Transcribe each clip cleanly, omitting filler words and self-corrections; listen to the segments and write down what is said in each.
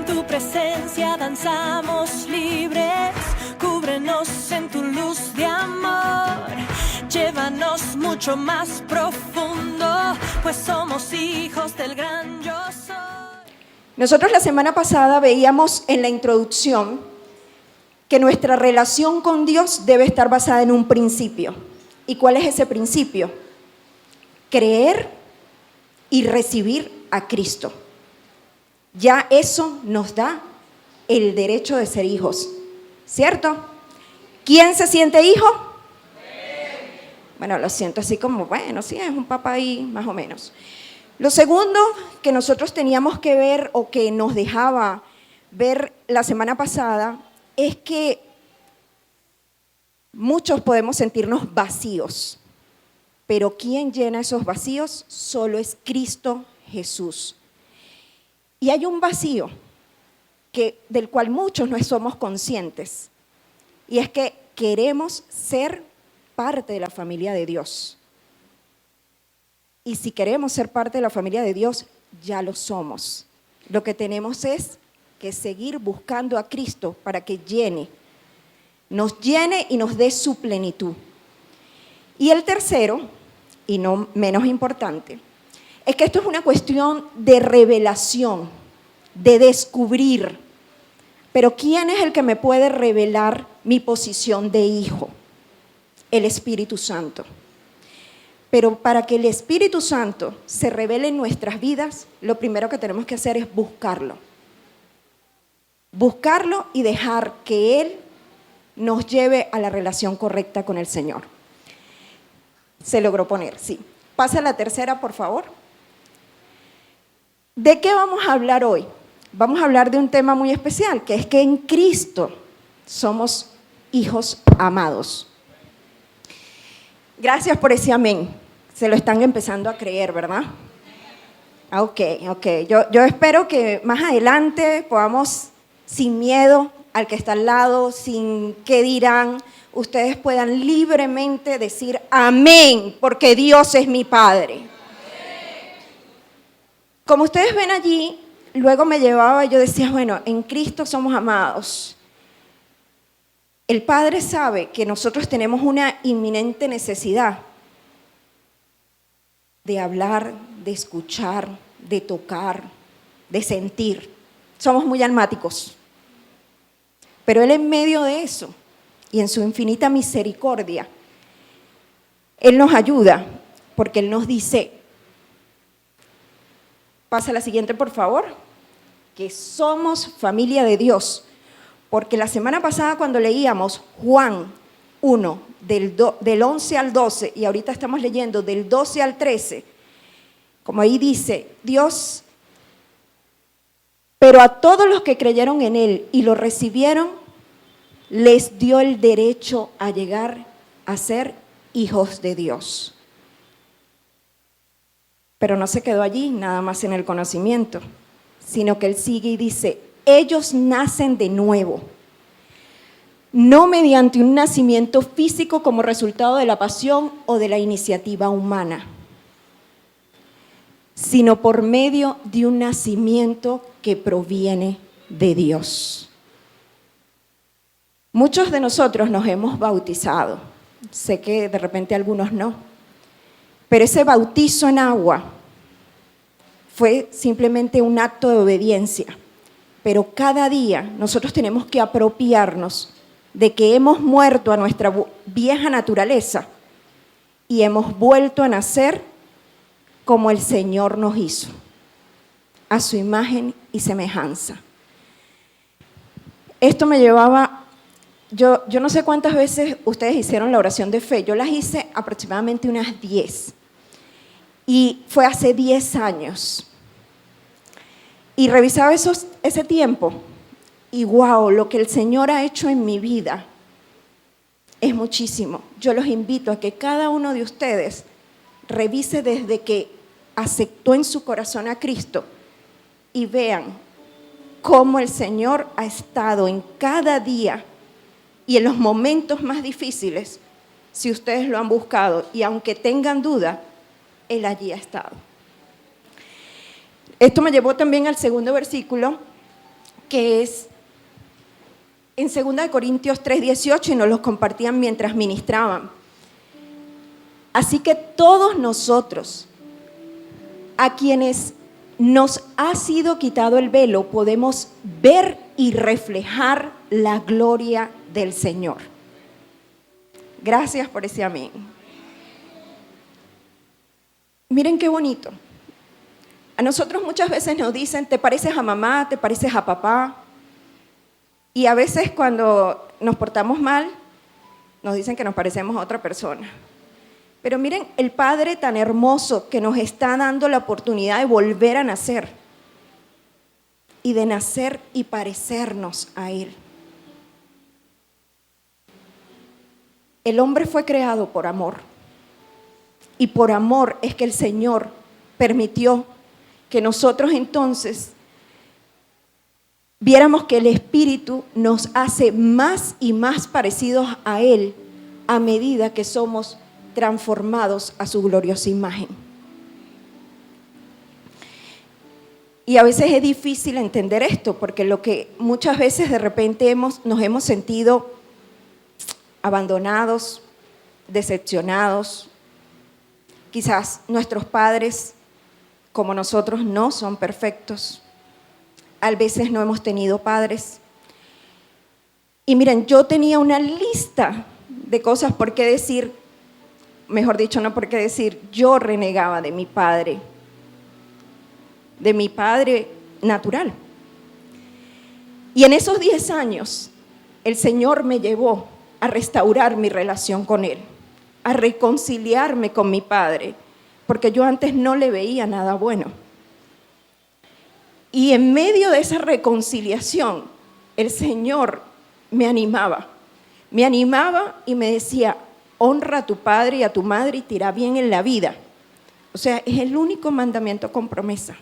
tu presencia danzamos libres, cúbrenos en tu luz de amor, llévanos mucho más profundo, pues somos hijos del gran yo soy. Nosotros la semana pasada veíamos en la introducción que nuestra relación con Dios debe estar basada en un principio. ¿Y cuál es ese principio? Creer y recibir a Cristo. Ya eso nos da el derecho de ser hijos, ¿cierto? ¿Quién se siente hijo? Bueno, lo siento así como, bueno, sí, es un papá ahí, más o menos. Lo segundo que nosotros teníamos que ver o que nos dejaba ver la semana pasada es que muchos podemos sentirnos vacíos, pero ¿quién llena esos vacíos? Solo es Cristo Jesús. Y hay un vacío del cual muchos no somos conscientes, y es que queremos ser parte de la familia de Dios. Y si queremos ser parte de la familia de Dios, ya lo somos. Lo que tenemos es que seguir buscando a Cristo para que nos llene y nos dé su plenitud. Y el tercero, y no menos importante, es que esto es una cuestión de revelación, de descubrir. Pero ¿quién es el que me puede revelar mi posición de hijo? El Espíritu Santo. Pero para que el Espíritu Santo se revele en nuestras vidas, lo primero que tenemos que hacer es buscarlo. Buscarlo y dejar que Él nos lleve a la relación correcta con el Señor. Se logró poner, sí. Pasa a la tercera, por favor. ¿De qué vamos a hablar hoy? Vamos a hablar de un tema muy especial, que es que en Cristo somos hijos amados. Gracias por ese amén. Se lo están empezando a creer, ¿verdad? Ok. Yo espero que más adelante podamos, sin miedo al que está al lado, sin qué dirán, ustedes puedan libremente decir amén, porque Dios es mi Padre. Como ustedes ven allí, luego me llevaba y yo decía, bueno, en Cristo somos amados. El Padre sabe que nosotros tenemos una inminente necesidad de hablar, de escuchar, de tocar, de sentir. Somos muy almáticos. Pero Él en medio de eso y en su infinita misericordia, Él nos ayuda porque Él nos dice, pasa la siguiente por favor, que somos familia de Dios. Porque la semana pasada cuando leíamos Juan 1, del 11 al 12, y ahorita estamos leyendo del 12 al 13, como ahí dice, Dios, pero a todos los que creyeron en Él y lo recibieron, les dio el derecho a llegar a ser hijos de Dios. Pero no se quedó allí, nada más en el conocimiento, sino que Él sigue y dice, ellos nacen de nuevo, no mediante un nacimiento físico como resultado de la pasión o de la iniciativa humana, sino por medio de un nacimiento que proviene de Dios. Muchos de nosotros nos hemos bautizado, sé que de repente algunos no, pero ese bautizo en agua fue simplemente un acto de obediencia. Pero cada día nosotros tenemos que apropiarnos de que hemos muerto a nuestra vieja naturaleza y hemos vuelto a nacer como el Señor nos hizo, a su imagen y semejanza. Esto me llevaba, yo no sé cuántas veces ustedes hicieron la oración de fe, yo las hice aproximadamente unas 10 y fue hace 10 años. Y revisaba ese tiempo y wow, lo que el Señor ha hecho en mi vida es muchísimo. Yo los invito a que cada uno de ustedes revise desde que aceptó en su corazón a Cristo y vean cómo el Señor ha estado en cada día y en los momentos más difíciles, si ustedes lo han buscado y aunque tengan duda, Él allí ha estado. Esto me llevó también al segundo versículo, que es en 2 Corintios 3:18 y nos los compartían mientras ministraban. Así que todos nosotros, a quienes nos ha sido quitado el velo, podemos ver y reflejar la gloria del Señor. Gracias por ese amén. Miren qué bonito. A nosotros muchas veces nos dicen, te pareces a mamá, te pareces a papá. Y a veces cuando nos portamos mal, nos dicen que nos parecemos a otra persona. Pero miren el Padre tan hermoso que nos está dando la oportunidad de volver a nacer. Y de nacer y parecernos a Él. El hombre fue creado por amor. Y por amor es que el Señor permitió que nosotros entonces viéramos que el Espíritu nos hace más y más parecidos a Él a medida que somos transformados a su gloriosa imagen. Y a veces es difícil entender esto, porque lo que muchas veces de repente nos hemos sentido abandonados, decepcionados. Quizás nuestros padres, como nosotros, no son perfectos. A veces no hemos tenido padres. Y miren, yo tenía una lista de cosas por qué decir, mejor dicho, no por qué decir, yo renegaba de mi padre natural. Y en esos 10 años, el Señor me llevó a restaurar mi relación con Él, a reconciliarme con mi padre, porque yo antes no le veía nada bueno. Y en medio de esa reconciliación, el Señor me animaba y me decía, honra a tu padre y a tu madre y te irá bien en la vida. O sea, es el único mandamiento con promesa.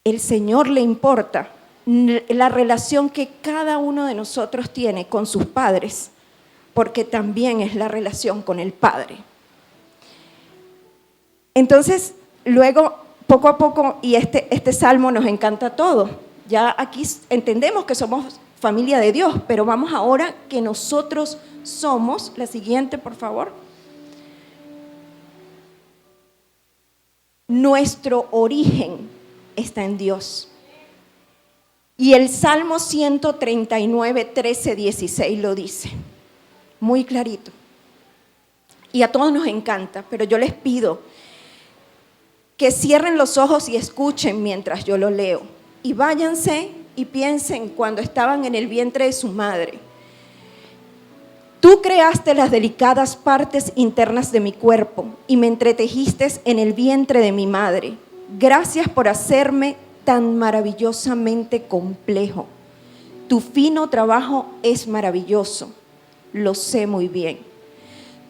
El Señor le importa la relación que cada uno de nosotros tiene con sus padres, porque también es la relación con el Padre. Entonces, luego, poco a poco, y este salmo nos encanta a todos. Ya aquí entendemos que somos familia de Dios, pero vamos ahora que nosotros somos, la siguiente, por favor. Nuestro origen está en Dios. Y el Salmo 139, 13, 16 lo dice, muy clarito. Y a todos nos encanta, pero yo les pido que cierren los ojos y escuchen mientras yo lo leo. Y váyanse y piensen cuando estaban en el vientre de su madre. Tú creaste las delicadas partes internas de mi cuerpo y me entretejiste en el vientre de mi madre. Gracias por hacerme tan maravillosamente complejo. Tu fino trabajo es maravilloso, lo sé muy bien.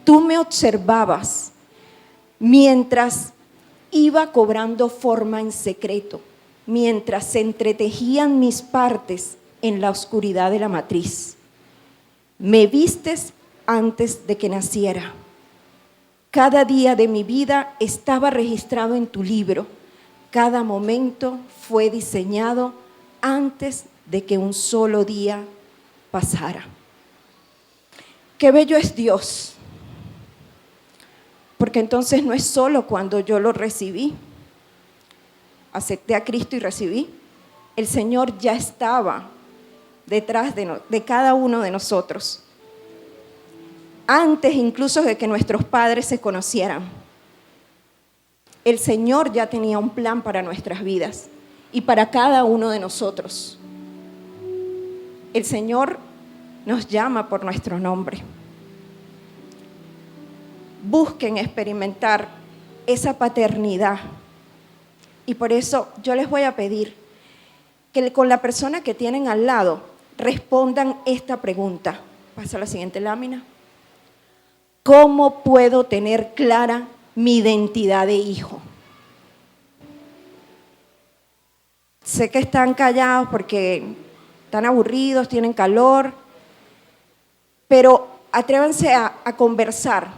Tú me observabas mientras iba cobrando forma en secreto, mientras se entretejían mis partes en la oscuridad de la matriz. Me vistes antes de que naciera. Cada día de mi vida estaba registrado en tu libro. Cada momento fue diseñado antes de que un solo día pasara. Qué bello es Dios, porque entonces no es solo cuando yo lo recibí, acepté a Cristo y recibí, el Señor ya estaba detrás de cada uno de nosotros, antes incluso de que nuestros padres se conocieran. El Señor ya tenía un plan para nuestras vidas y para cada uno de nosotros. El Señor nos llama por nuestro nombre. Busquen experimentar esa paternidad. Y por eso yo les voy a pedir que con la persona que tienen al lado respondan esta pregunta. Pasa a la siguiente lámina. ¿Cómo puedo tener clara mi identidad de hijo? Sé que están callados porque están aburridos, tienen calor, pero atrévanse a conversar.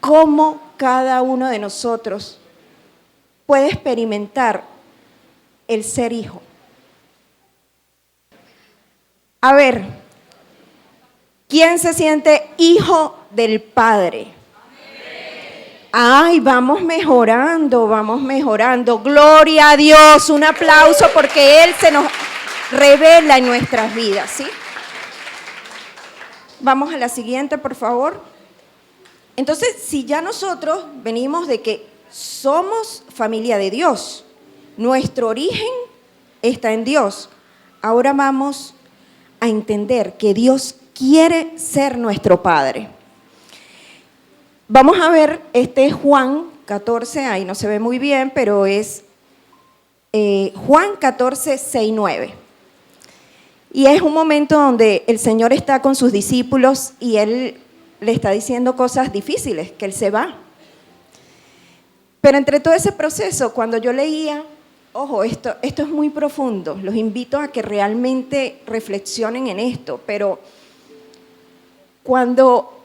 ¿Cómo cada uno de nosotros puede experimentar el ser hijo. A ver, ¿quién se siente hijo del Padre? Ay, vamos mejorando, vamos mejorando. Gloria a Dios, un aplauso porque Él se nos revela en nuestras vidas, ¿sí? Vamos a la siguiente, por favor. Entonces, si ya nosotros venimos de que somos familia de Dios, nuestro origen está en Dios, ahora vamos a entender que Dios quiere ser nuestro Padre. Vamos a ver, este es Juan 14, ahí no se ve muy bien, pero es Juan 14, 6, 9. Y es un momento donde el Señor está con sus discípulos y Él le está diciendo cosas difíciles, que Él se va. Pero entre todo ese proceso, cuando yo leía, ojo, esto es muy profundo, los invito a que realmente reflexionen en esto, pero cuando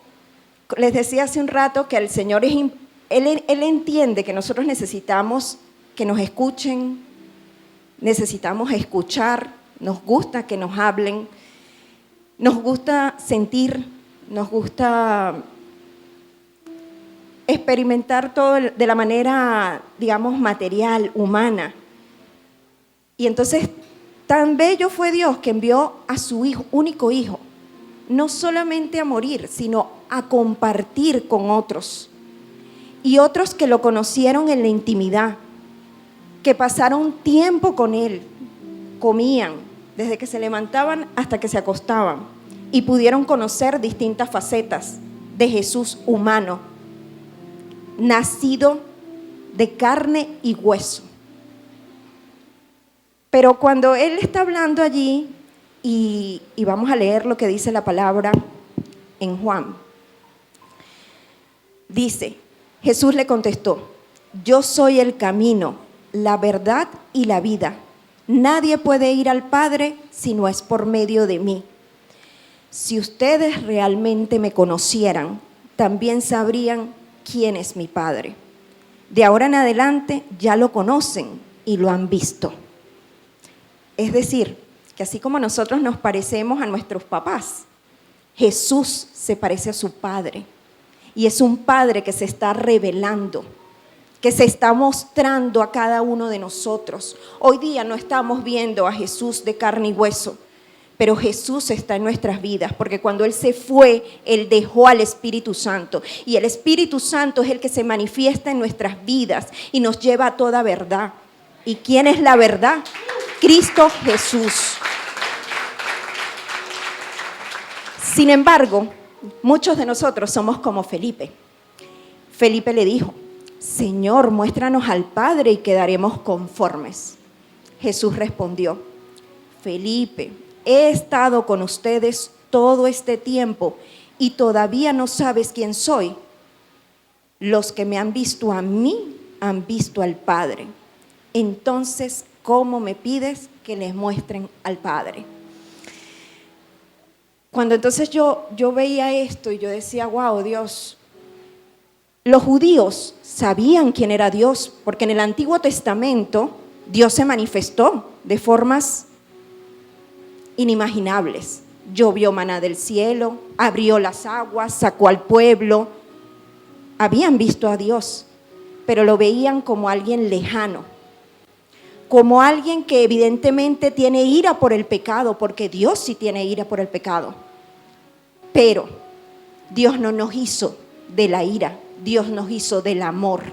les decía hace un rato que el Señor Él entiende que nosotros necesitamos que nos escuchen, necesitamos escuchar, nos gusta que nos hablen, nos gusta sentir, nos gusta experimentar todo de la manera, digamos, material, humana. Y entonces, tan bello fue Dios que envió a su hijo, único hijo, no solamente a morir, sino a compartir con otros. Y otros que lo conocieron en la intimidad, que pasaron tiempo con Él, comían, desde que se levantaban hasta que se acostaban, y pudieron conocer distintas facetas de Jesús humano, nacido de carne y hueso. Pero cuando Él está hablando allí, y vamos a leer lo que dice la palabra en Juan, dice, Jesús le contestó, yo soy el camino, la verdad y la vida. Nadie puede ir al Padre si no es por medio de mí. Si ustedes realmente me conocieran, también sabrían quién es mi Padre. De ahora en adelante ya lo conocen y lo han visto. Es decir, que así como nosotros nos parecemos a nuestros papás, Jesús se parece a su Padre. Y es un Padre que se está revelando, que se está mostrando a cada uno de nosotros. Hoy día no estamos viendo a Jesús de carne y hueso, pero Jesús está en nuestras vidas, porque cuando Él se fue, Él dejó al Espíritu Santo. Y el Espíritu Santo es el que se manifiesta en nuestras vidas y nos lleva a toda verdad. ¿Y quién es la verdad? Cristo Jesús. Sin embargo, muchos de nosotros somos como Felipe. Felipe le dijo, Señor, muéstranos al Padre y quedaremos conformes. Jesús respondió, Felipe, he estado con ustedes todo este tiempo y todavía no sabes quién soy. Los que me han visto a mí han visto al Padre. Entonces, ¿cómo me pides que les muestren al Padre? Cuando entonces yo veía esto y yo decía, wow, Dios, los judíos sabían quién era Dios, porque en el Antiguo Testamento Dios se manifestó de formas inimaginables. Llovió maná del cielo, abrió las aguas, sacó al pueblo. Habían visto a Dios, pero lo veían como alguien lejano, como alguien que evidentemente tiene ira por el pecado, porque Dios sí tiene ira por el pecado. Pero Dios no nos hizo de la ira, Dios nos hizo del amor.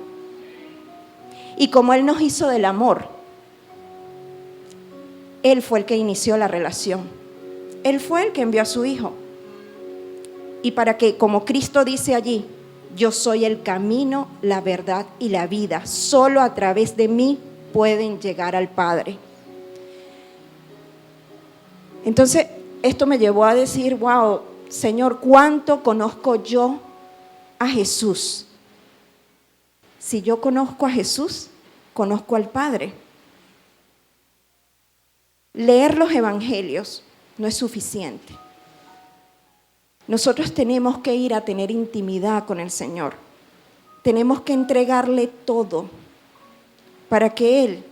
Y como Él nos hizo del amor, Él fue el que inició la relación. Él fue el que envió a su Hijo. Y para que, como Cristo dice allí, yo soy el camino, la verdad y la vida. Solo a través de mí pueden llegar al Padre. Entonces, esto me llevó a decir, wow, Señor, ¿cuánto conozco yo a Jesús? Si yo conozco a Jesús, conozco al Padre. Leer los evangelios no es suficiente. Nosotros tenemos que ir a tener intimidad con el Señor. Tenemos que entregarle todo para que Él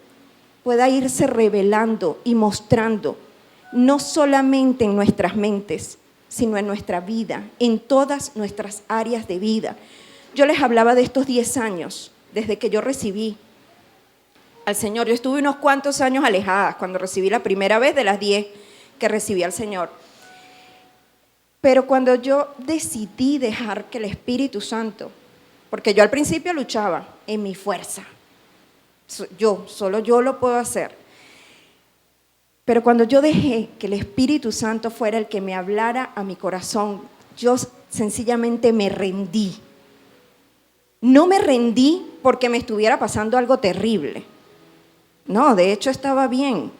pueda irse revelando y mostrando, no solamente en nuestras mentes, sino en nuestra vida, en todas nuestras áreas de vida. Yo les hablaba de estos 10 años, desde que yo recibí al Señor. Yo estuve unos cuantos años alejada cuando recibí la primera vez de las 10 que recibí al Señor. Pero cuando yo decidí dejar que el Espíritu Santo, porque yo al principio luchaba en mi fuerza, solo yo lo puedo hacer. Pero cuando yo dejé que el Espíritu Santo fuera el que me hablara a mi corazón, yo sencillamente me rendí. No me rendí porque me estuviera pasando algo terrible. No, de hecho estaba bien.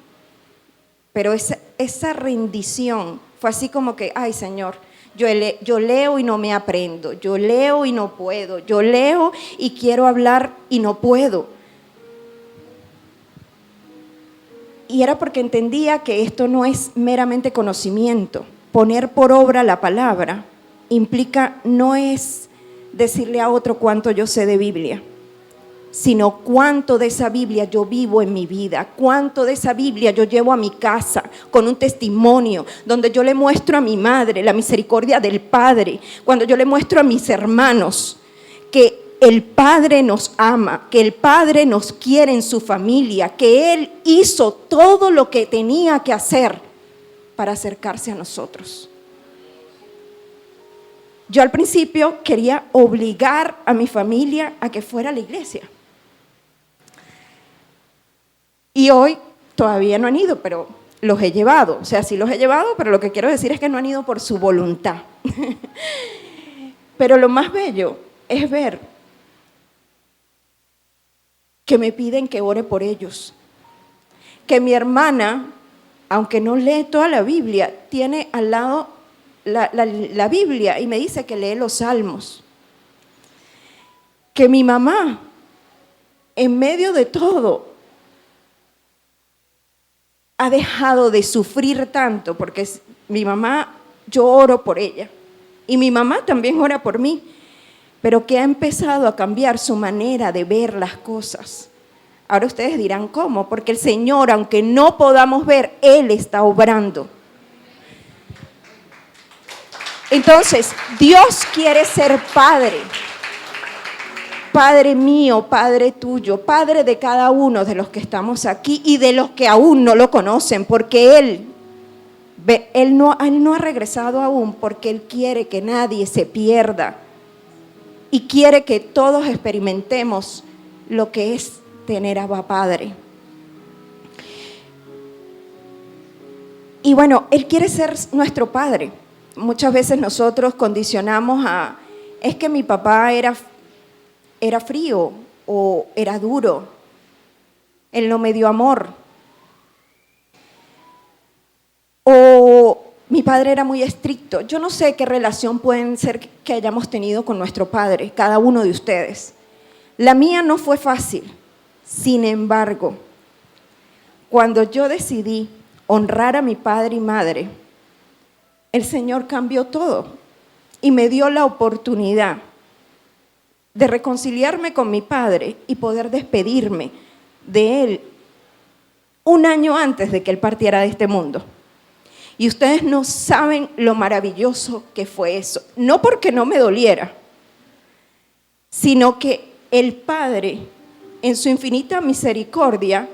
Pero esa rendición fue así como que, ay Señor, yo leo y no me aprendo, yo leo y no puedo, yo leo y quiero hablar y no puedo. Y era porque entendía que esto no es meramente conocimiento. Poner por obra la palabra implica, no es decirle a otro cuánto yo sé de Biblia, sino cuánto de esa Biblia yo vivo en mi vida, cuánto de esa Biblia yo llevo a mi casa con un testimonio, donde yo le muestro a mi madre la misericordia del Padre, cuando yo le muestro a mis hermanos que el Padre nos ama, que el Padre nos quiere en su familia, que Él hizo todo lo que tenía que hacer para acercarse a nosotros. Yo al principio quería obligar a mi familia a que fuera a la iglesia. Y hoy todavía no han ido, pero los he llevado. O sea, sí los he llevado, pero lo que quiero decir es que no han ido por su voluntad. Pero lo más bello es ver que me piden que ore por ellos. Que mi hermana, aunque no lee toda la Biblia, tiene al lado la Biblia y me dice que lee los salmos. Que mi mamá, en medio de todo, ha dejado de sufrir tanto, porque mi mamá, yo oro por ella, y mi mamá también ora por mí, pero que ha empezado a cambiar su manera de ver las cosas. Ahora ustedes dirán, ¿cómo? Porque el Señor, aunque no podamos ver, Él está obrando. Entonces, Dios quiere ser Padre. Padre mío, Padre tuyo, Padre de cada uno de los que estamos aquí y de los que aún no lo conocen, porque Él no ha regresado aún, porque Él quiere que nadie se pierda y quiere que todos experimentemos lo que es tener a Abba Padre. Y bueno, Él quiere ser nuestro Padre. Muchas veces nosotros condicionamos es que mi papá era frío o era duro, Él no me dio amor, o mi padre era muy estricto. Yo no sé qué relación pueden ser que hayamos tenido con nuestro padre, cada uno de ustedes. La mía no fue fácil. Sin embargo, cuando yo decidí honrar a mi padre y madre, el Señor cambió todo y me dio la oportunidad de reconciliarme con mi padre y poder despedirme de él un año antes de que él partiera de este mundo. Y ustedes no saben lo maravilloso que fue eso. No porque no me doliera, sino que el Padre, en su infinita misericordia,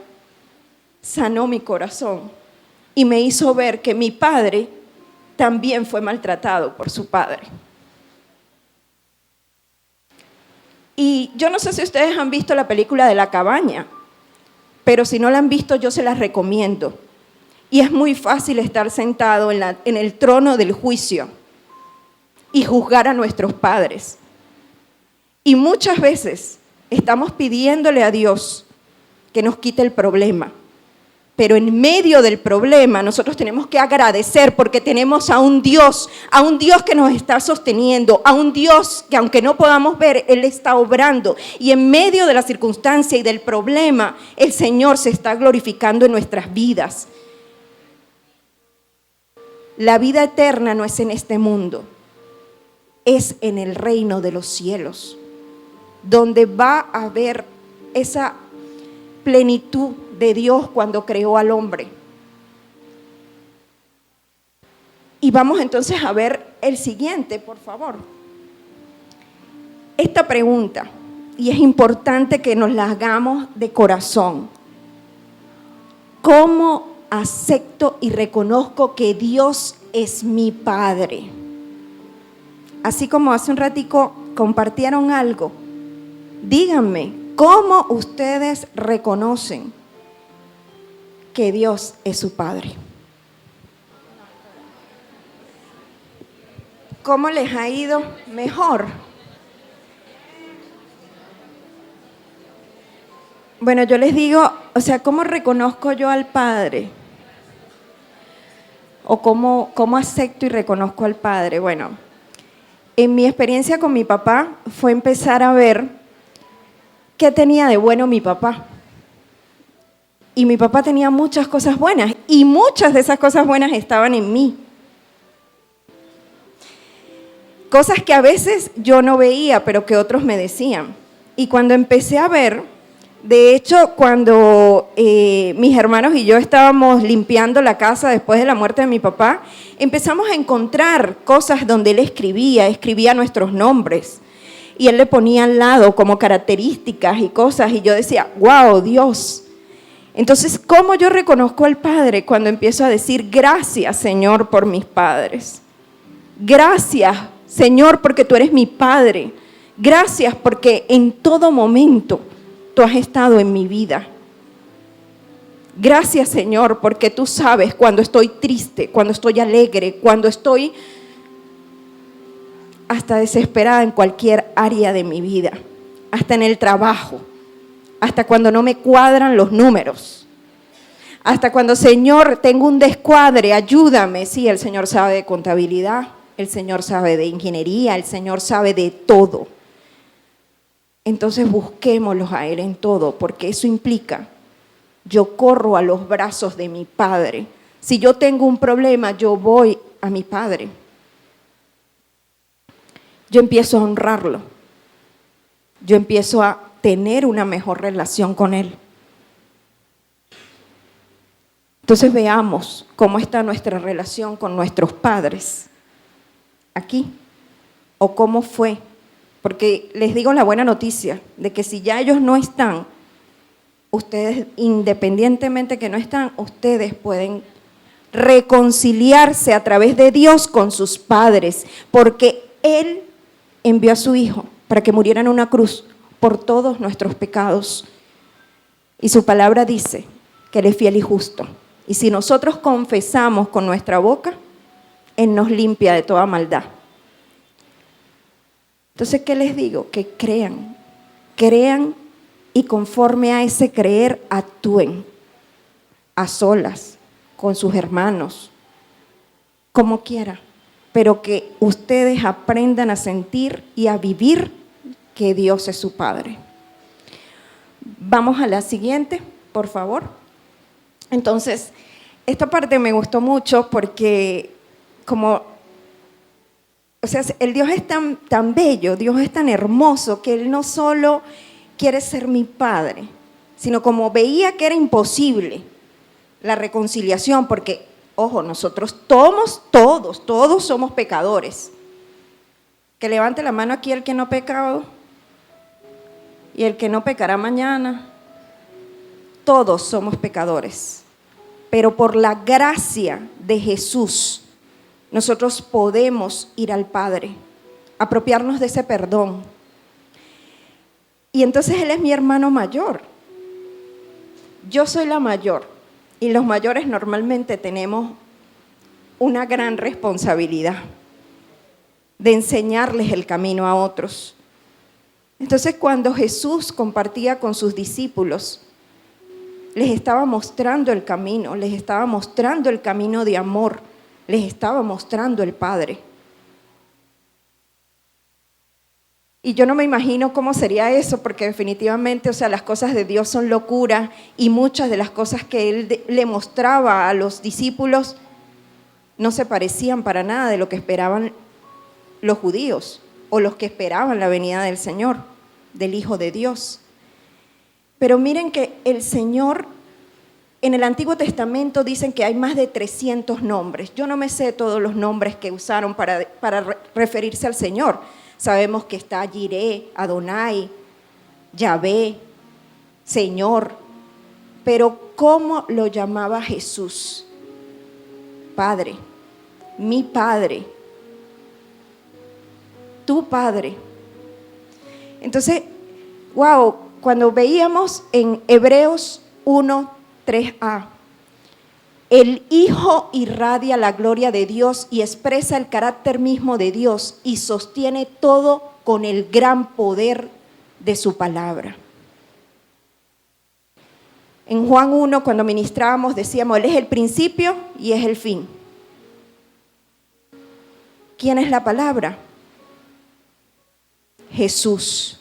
sanó mi corazón y me hizo ver que mi padre también fue maltratado por su padre. Y yo no sé si ustedes han visto la película de La Cabaña, pero si no la han visto, yo se las recomiendo. Y es muy fácil estar sentado en el trono del juicio y juzgar a nuestros padres. Y muchas veces estamos pidiéndole a Dios que nos quite el problema. Pero en medio del problema nosotros tenemos que agradecer porque tenemos a un Dios que nos está sosteniendo, a un Dios que aunque no podamos ver, Él está obrando. Y en medio de la circunstancia y del problema, el Señor se está glorificando en nuestras vidas. La vida eterna no es en este mundo, es en el reino de los cielos, donde va a haber esa plenitud de Dios cuando creó al hombre. Y vamos entonces a ver el siguiente, por favor. Esta pregunta, y es importante que nos la hagamos de corazón. ¿Cómo acepto y reconozco que Dios es mi Padre? Así como hace un ratico compartieron algo, díganme, ¿cómo ustedes reconocen que Dios es su Padre? ¿Cómo les ha ido mejor? Bueno, yo les digo, o sea, ¿cómo reconozco yo al Padre? ¿O cómo acepto y reconozco al Padre? Bueno, en mi experiencia con mi papá fue empezar a ver qué tenía de bueno mi papá. Y mi papá tenía muchas cosas buenas, y muchas de esas cosas buenas estaban en mí. Cosas que a veces yo no veía, pero que otros me decían. Y cuando empecé a ver, de hecho, cuando mis hermanos y yo estábamos limpiando la casa después de la muerte de mi papá, empezamos a encontrar cosas donde él escribía nuestros nombres. Y él le ponía al lado como características y cosas. Y yo decía, wow, Dios. Entonces, ¿cómo yo reconozco al Padre? Cuando empiezo a decir, gracias, Señor, por mis padres. Gracias, Señor, porque tú eres mi Padre. Gracias porque en todo momento tú has estado en mi vida. Gracias, Señor, porque tú sabes cuando estoy triste, cuando estoy alegre, cuando estoy hasta desesperada en cualquier área de mi vida, hasta en el trabajo, hasta cuando no me cuadran los números, hasta cuando, Señor, tengo un descuadre, ayúdame. Sí, el Señor sabe de contabilidad, el Señor sabe de ingeniería, el Señor sabe de todo. Entonces busquémoslos a Él en todo, porque eso implica, yo corro a los brazos de mi Padre. Si yo tengo un problema, yo voy a mi Padre. Yo empiezo a honrarlo. Yo empiezo a tener una mejor relación con Él. Entonces veamos cómo está nuestra relación con nuestros padres aquí, o cómo fue. Porque les digo la buena noticia de que si ya ellos no están, ustedes, independientemente que no están, ustedes pueden reconciliarse a través de Dios con sus padres, porque Él envió a su Hijo para que muriera en una cruz por todos nuestros pecados. Y su palabra dice que Él es fiel y justo. Y si nosotros confesamos con nuestra boca, Él nos limpia de toda maldad. Entonces, ¿qué les digo? Que crean y conforme a ese creer actúen a solas, con sus hermanos, como quiera, pero que ustedes aprendan a sentir y a vivir que Dios es su Padre. Vamos a la siguiente, por favor. Entonces, esta parte me gustó mucho porque o sea, el Dios es tan bello, Dios es tan hermoso, que Él no solo quiere ser mi Padre, sino como veía que era imposible la reconciliación, porque, ojo, nosotros todos somos pecadores. Que levante la mano aquí el que no ha pecado y el que no pecará mañana. Todos somos pecadores, pero por la gracia de Jesús, nosotros podemos ir al Padre, apropiarnos de ese perdón. Y entonces Él es mi hermano mayor. Yo soy la mayor. Y los mayores normalmente tenemos una gran responsabilidad de enseñarles el camino a otros. Entonces, cuando Jesús compartía con sus discípulos, les estaba mostrando el camino, les estaba mostrando el camino de amor, les estaba mostrando el Padre. Y yo no me imagino cómo sería eso, porque definitivamente, o sea, las cosas de Dios son locura, y muchas de las cosas que Él le mostraba a los discípulos no se parecían para nada de lo que esperaban los judíos o los que esperaban la venida del Señor, del Hijo de Dios. Pero miren que el Señor En el Antiguo Testamento dicen que hay más de 300 nombres. Yo no me sé todos los nombres que usaron para referirse al Señor. Sabemos que está Jireh, Adonai, Yahvé, Señor. Pero ¿cómo lo llamaba Jesús? Padre, mi Padre, tu Padre. Entonces, wow, cuando veíamos en Hebreos 1:3a, el Hijo irradia la gloria de Dios y expresa el carácter mismo de Dios y sostiene todo con el gran poder de su palabra. En Juan 1, cuando ministrábamos, decíamos, Él es el principio y es el fin. ¿Quién es la palabra? Jesús.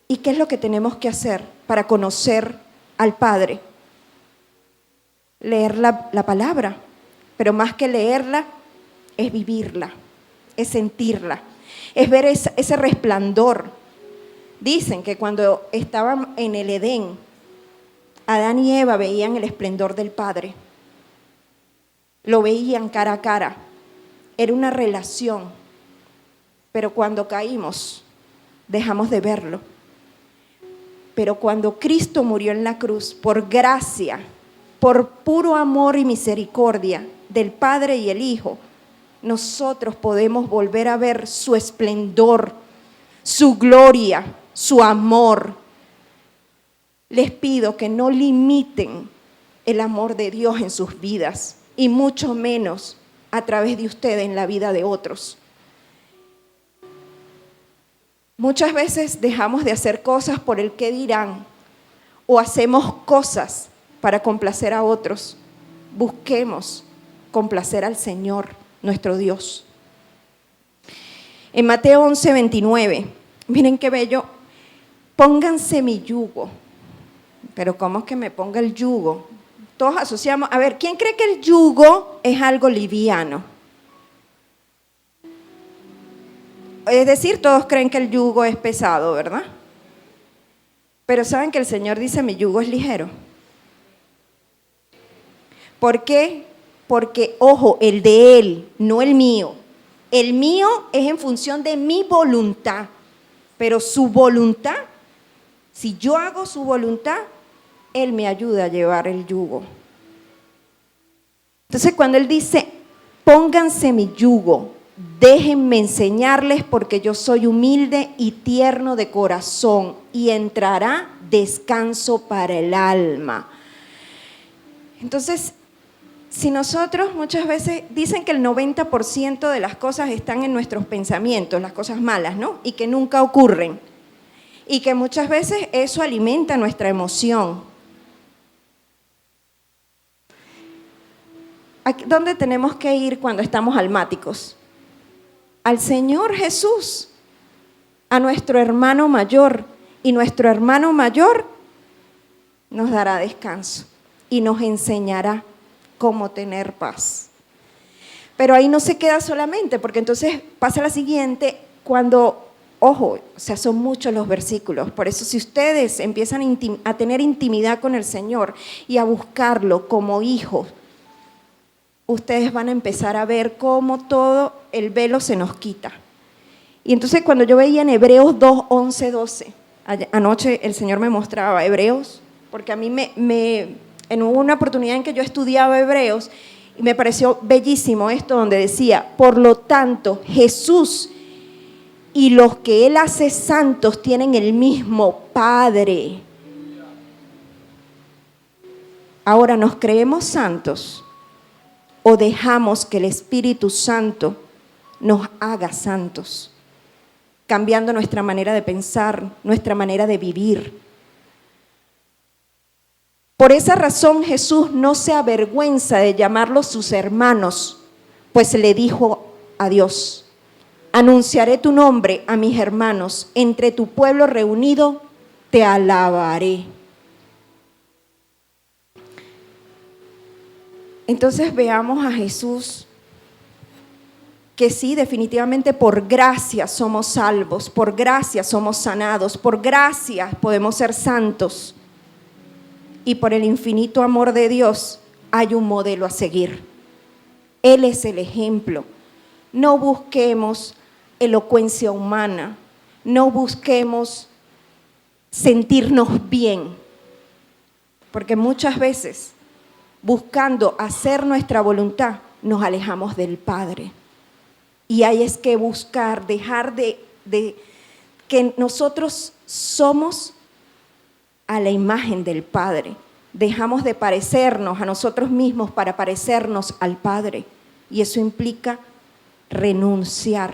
¿Y qué es lo que tenemos que hacer para conocer al Padre? Leer la palabra, pero más que leerla, es vivirla, es sentirla, es ver ese resplandor. Dicen que cuando estaban en el Edén, Adán y Eva veían el esplendor del Padre, lo veían cara a cara, era una relación, pero cuando caímos, dejamos de verlo. Pero cuando Cristo murió en la cruz, por gracia, por puro amor y misericordia del Padre y el Hijo, nosotros podemos volver a ver su esplendor, su gloria, su amor. Les pido que no limiten el amor de Dios en sus vidas y mucho menos a través de ustedes en la vida de otros. Muchas veces dejamos de hacer cosas por el qué dirán o hacemos cosas para complacer a otros. Busquemos complacer al Señor, nuestro Dios. En Mateo 11:29, miren qué bello, pónganse mi yugo. Pero ¿cómo es que me ponga el yugo? Todos asociamos, a ver, ¿quién cree que el yugo es algo liviano? Es decir, todos creen que el yugo es pesado, ¿verdad? Pero saben que el Señor dice, mi yugo es ligero. ¿Por qué? Porque, ojo, el de Él, no el mío. El mío es en función de mi voluntad, pero su voluntad, si yo hago su voluntad, Él me ayuda a llevar el yugo. Entonces, cuando Él dice, pónganse mi yugo, déjenme enseñarles porque yo soy humilde y tierno de corazón y entrará descanso para el alma. Entonces, si nosotros muchas veces dicen que el 90% de las cosas están en nuestros pensamientos, las cosas malas, ¿no? Y que nunca ocurren. Y que muchas veces eso alimenta nuestra emoción. ¿Dónde tenemos que ir cuando estamos almáticos? Al Señor Jesús, a nuestro hermano mayor, y nuestro hermano mayor nos dará descanso y nos enseñará cómo tener paz. Pero ahí no se queda solamente, porque entonces pasa la siguiente, cuando, ojo, o sea, son muchos los versículos, por eso si ustedes empiezan a tener intimidad con el Señor y a buscarlo como hijos, ustedes van a empezar a ver cómo todo el velo se nos quita. Y entonces cuando yo veía en Hebreos 2, 11, 12, anoche el Señor me mostraba Hebreos, porque a mí en una oportunidad en que yo estudiaba Hebreos, y me pareció bellísimo esto donde decía, por lo tanto, Jesús y los que Él hace santos tienen el mismo Padre. Ahora, ¿nos creemos santos? ¿O dejamos que el Espíritu Santo nos haga santos, cambiando nuestra manera de pensar, nuestra manera de vivir? Por esa razón Jesús no se avergüenza de llamarlos sus hermanos, pues le dijo a Dios, anunciaré tu nombre a mis hermanos, entre tu pueblo reunido te alabaré. Entonces veamos a Jesús, que sí, definitivamente por gracia somos salvos, por gracia somos sanados, por gracia podemos ser santos. y por el infinito amor de Dios hay un modelo a seguir. Él es el ejemplo. No busquemos elocuencia humana, no busquemos sentirnos bien, porque muchas veces buscando hacer nuestra voluntad nos alejamos del Padre. Y ahí es que buscar, dejar de que nosotros somos a la imagen del Padre. Dejamos de parecernos a nosotros mismos para parecernos al Padre. Y eso implica renunciar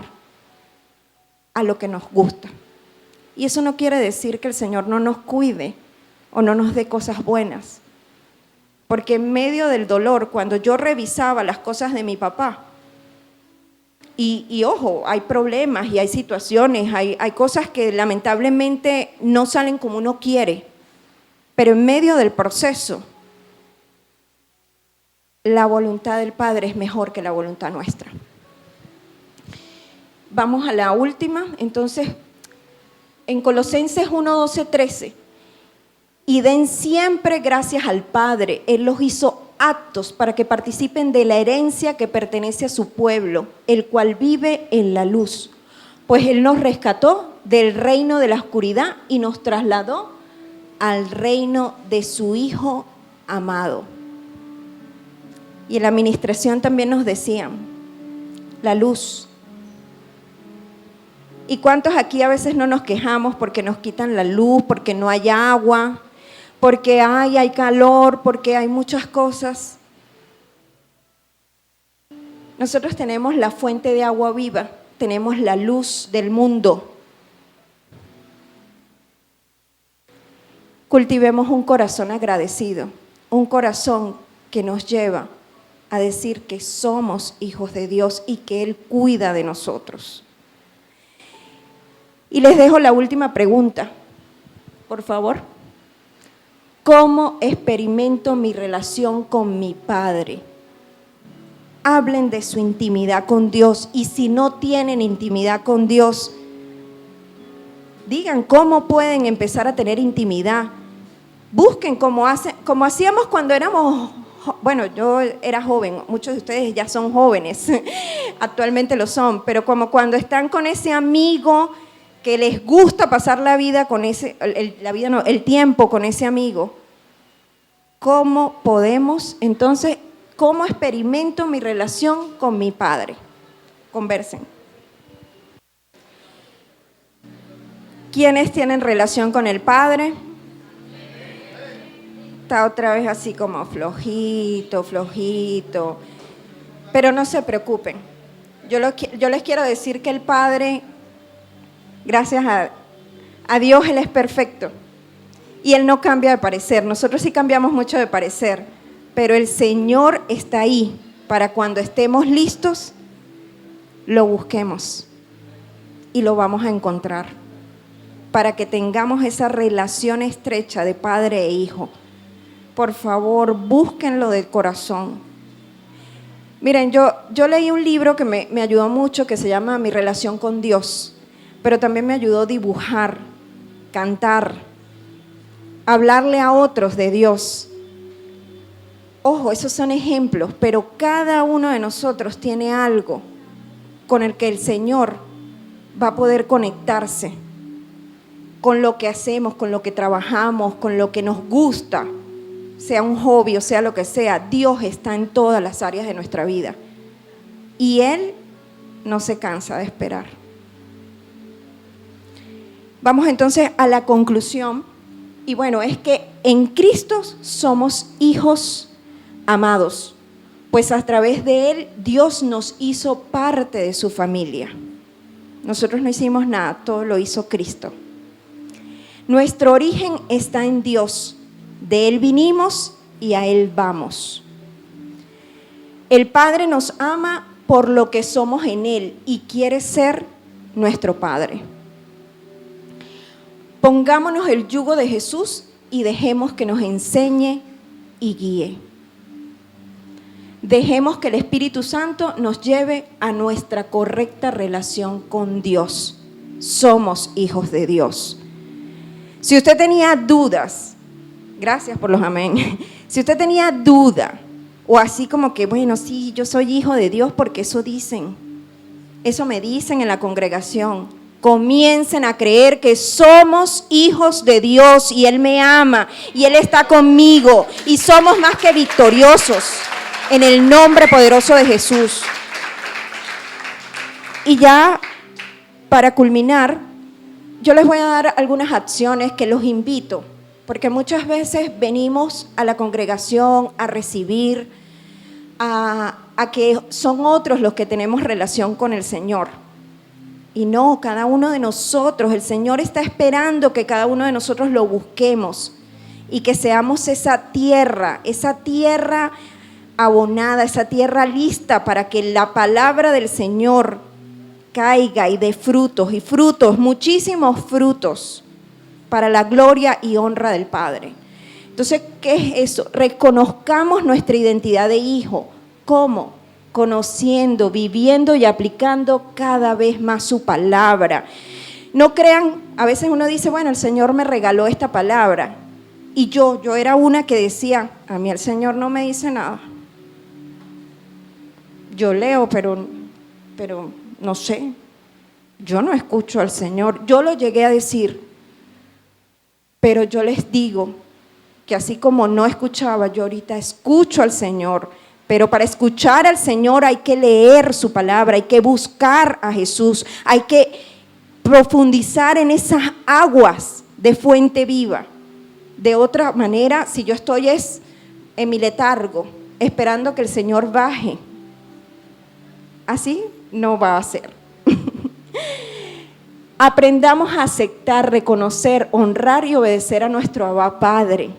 a lo que nos gusta. Y eso no quiere decir que el Señor no nos cuide o no nos dé cosas buenas. Porque en medio del dolor, cuando yo revisaba las cosas de mi papá, y ojo, hay problemas y hay situaciones, hay cosas que lamentablemente no salen como uno quiere, pero en medio del proceso, la voluntad del Padre es mejor que la voluntad nuestra. Vamos a la última, entonces, en Colosenses 1, 12, 13. Y den siempre gracias al Padre. Él los hizo aptos para que participen de la herencia que pertenece a su pueblo, el cual vive en la luz. Pues Él nos rescató del reino de la oscuridad y nos trasladó al reino de su Hijo amado. Y en la administración también nos decían, la luz. ¿Y cuántos aquí a veces no nos quejamos porque nos quitan la luz, porque no hay agua, porque hay calor, porque hay muchas cosas? Nosotros tenemos la fuente de agua viva, tenemos la luz del mundo. Cultivemos un corazón agradecido, un corazón que nos lleva a decir que somos hijos de Dios y que Él cuida de nosotros. Y les dejo la última pregunta, por favor. ¿Cómo experimento mi relación con mi Padre? Hablen de su intimidad con Dios, y si no tienen intimidad con Dios, digan cómo pueden empezar a tener intimidad. Busquen como hacíamos cuando éramos, bueno, yo era joven, muchos de ustedes ya son jóvenes, actualmente lo son, pero como cuando están con ese amigo que les gusta pasar la vida con el tiempo con ese amigo. ¿Cómo podemos, entonces, cómo experimento mi relación con mi Padre? Conversen. ¿Quiénes tienen relación con el Padre? Está otra vez así como flojito. Pero no se preocupen. Yo les quiero decir que el Padre, gracias a Dios, Él es perfecto. Y Él no cambia de parecer. Nosotros sí cambiamos mucho de parecer. Pero el Señor está ahí para cuando estemos listos, lo busquemos. Y lo vamos a encontrar. Para que tengamos esa relación estrecha de padre e hijo. Por favor, búsquenlo de corazón. Miren, yo leí un libro que me ayudó mucho, que se llama Mi relación con Dios. Pero también me ayudó a dibujar, cantar, hablarle a otros de Dios. Ojo, esos son ejemplos, pero cada uno de nosotros tiene algo con el que el Señor va a poder conectarse, con lo que hacemos, con lo que trabajamos, con lo que nos gusta, sea un hobby o sea lo que sea. Dios está en todas las áreas de nuestra vida y Él no se cansa de esperar. Vamos entonces a la conclusión. Y bueno, es que en Cristo somos hijos amados, pues a través de Él Dios nos hizo parte de su familia. Nosotros no hicimos nada, todo lo hizo Cristo. Nuestro origen está en Dios, de Él vinimos y a Él vamos. El Padre nos ama por lo que somos en Él y quiere ser nuestro Padre. Pongámonos el yugo de Jesús y dejemos que nos enseñe y guíe. Dejemos que el Espíritu Santo nos lleve a nuestra correcta relación con Dios. Somos hijos de Dios. Si usted tenía dudas Gracias por los amén. Si usted tenía duda, o así como que, bueno, sí, yo soy hijo de Dios porque eso dicen, eso me dicen en la congregación, comiencen a creer que somos hijos de Dios y Él me ama y Él está conmigo y somos más que victoriosos en el nombre poderoso de Jesús. Y ya para culminar, yo les voy a dar algunas acciones que los invito, porque muchas veces venimos a la congregación a recibir, a que son otros los que tenemos relación con el Señor. Y no, cada uno de nosotros, el Señor está esperando que cada uno de nosotros lo busquemos y que seamos esa tierra abonada, esa tierra lista para que la palabra del Señor caiga y dé frutos, y frutos, muchísimos frutos, para la gloria y honra del Padre. Entonces, ¿qué es eso? Reconozcamos nuestra identidad de hijo. ¿Cómo? Conociendo, viviendo y aplicando cada vez más su palabra. No crean, a veces uno dice, bueno, el Señor me regaló esta palabra. Y yo era una que decía, a mí el Señor no me dice nada. Yo leo, pero no sé, yo no escucho al Señor. Yo lo llegué a decir, pero yo les digo que así como no escuchaba, yo ahorita escucho al Señor. Pero para escuchar al Señor hay que leer su palabra, hay que buscar a Jesús, hay que profundizar en esas aguas de fuente viva. De otra manera, si yo estoy en mi letargo, esperando que el Señor baje, así no va a ser. Aprendamos a aceptar, reconocer, honrar y obedecer a nuestro Abba Padre.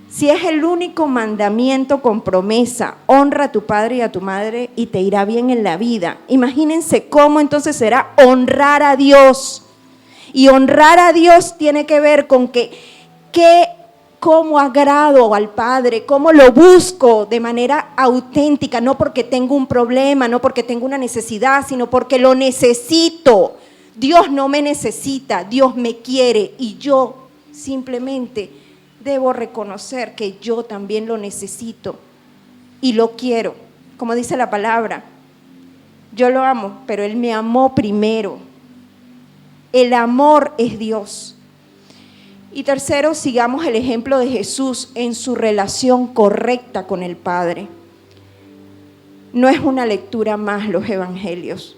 Si es el único mandamiento con promesa, honra a tu padre y a tu madre y te irá bien en la vida. Imagínense cómo entonces será honrar a Dios. Y honrar a Dios tiene que ver con cómo agrado al Padre, cómo lo busco de manera auténtica, no porque tengo un problema, no porque tengo una necesidad, sino porque lo necesito. Dios no me necesita, Dios me quiere y yo simplemente debo reconocer que yo también lo necesito y lo quiero. Como dice la palabra, yo lo amo, pero Él me amó primero. El amor es Dios. Y tercero, sigamos el ejemplo de Jesús en su relación correcta con el Padre. No es una lectura más los evangelios,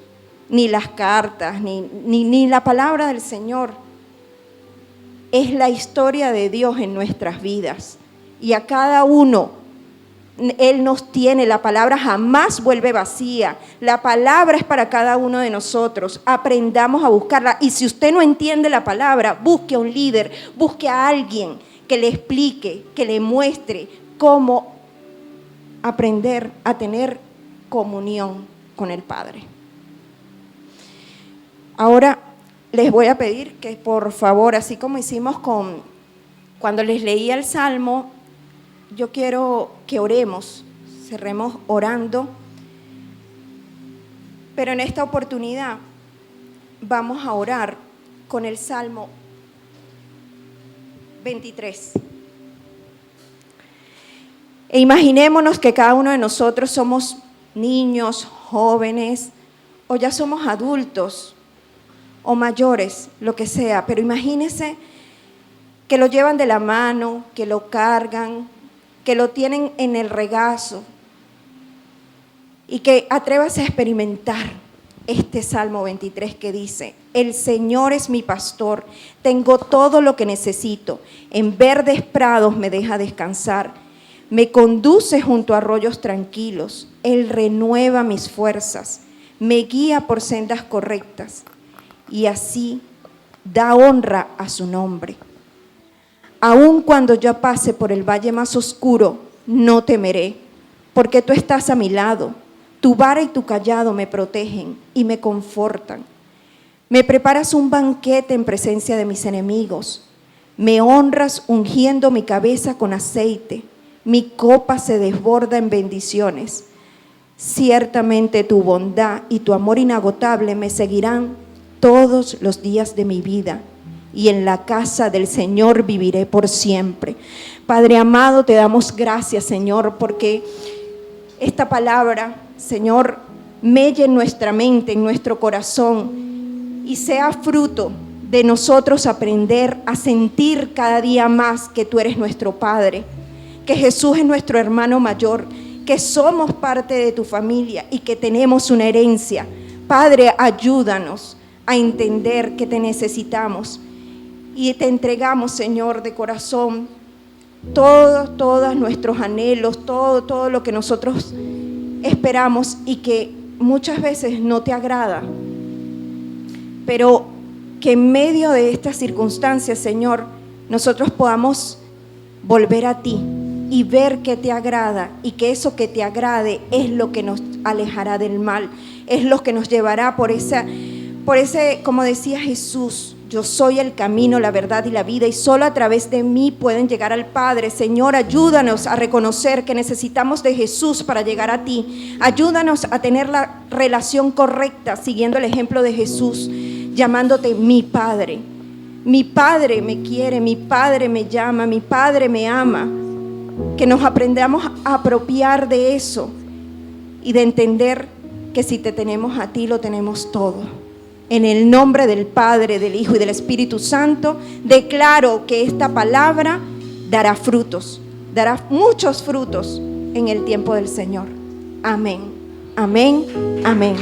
ni las cartas, ni la palabra del Señor. Es la historia de Dios en nuestras vidas. Y a cada uno, Él nos tiene, la palabra jamás vuelve vacía. La palabra es para cada uno de nosotros. Aprendamos a buscarla. Y si usted no entiende la palabra, busque a un líder, busque a alguien que le explique, que le muestre cómo aprender a tener comunión con el Padre. Ahora les voy a pedir que por favor, así como hicimos cuando les leía el Salmo, yo quiero que oremos, cerremos orando, pero en esta oportunidad vamos a orar con el Salmo 23. E imaginémonos que cada uno de nosotros somos niños, jóvenes, o ya somos adultos, o mayores, lo que sea, pero imagínense que lo llevan de la mano, que lo cargan, que lo tienen en el regazo y que atrévase a experimentar este Salmo 23 que dice: el Señor es mi pastor, tengo todo lo que necesito, en verdes prados me deja descansar, me conduce junto a arroyos tranquilos, Él renueva mis fuerzas, me guía por sendas correctas y así da honra a su nombre. Aun cuando yo pase por el valle más oscuro, no temeré, porque tú estás a mi lado. Tu vara y tu cayado me protegen y me confortan. Me preparas un banquete en presencia de mis enemigos. Me honras ungiendo mi cabeza con aceite. Mi copa se desborda en bendiciones. Ciertamente tu bondad y tu amor inagotable me seguirán todos los días de mi vida, y en la casa del Señor viviré por siempre. Padre amado, te damos gracias, Señor, porque esta palabra, Señor, melle en nuestra mente, en nuestro corazón, y sea fruto de nosotros aprender a sentir cada día más que tú eres nuestro Padre, que Jesús es nuestro hermano mayor, que somos parte de tu familia y que tenemos una herencia. Padre, ayúdanos a entender que te necesitamos y te entregamos, Señor, de corazón todos nuestros anhelos, todo lo que nosotros esperamos y que muchas veces no te agrada, pero que en medio de estas circunstancias, Señor, nosotros podamos volver a ti y ver que te agrada, y que eso que te agrade es lo que nos alejará del mal, es lo que nos llevará por ese, como decía Jesús, yo soy el camino, la verdad y la vida, y solo a través de mí pueden llegar al Padre. Señor, ayúdanos a reconocer que necesitamos de Jesús para llegar a ti. Ayúdanos a tener la relación correcta, siguiendo el ejemplo de Jesús, llamándote mi Padre. Mi Padre me quiere, mi Padre me llama, mi Padre me ama. Que nos aprendamos a apropiar de eso y de entender que si te tenemos a ti, lo tenemos todo. En el nombre del Padre, del Hijo y del Espíritu Santo, declaro que esta palabra dará frutos, dará muchos frutos en el tiempo del Señor. Amén, amén, amén.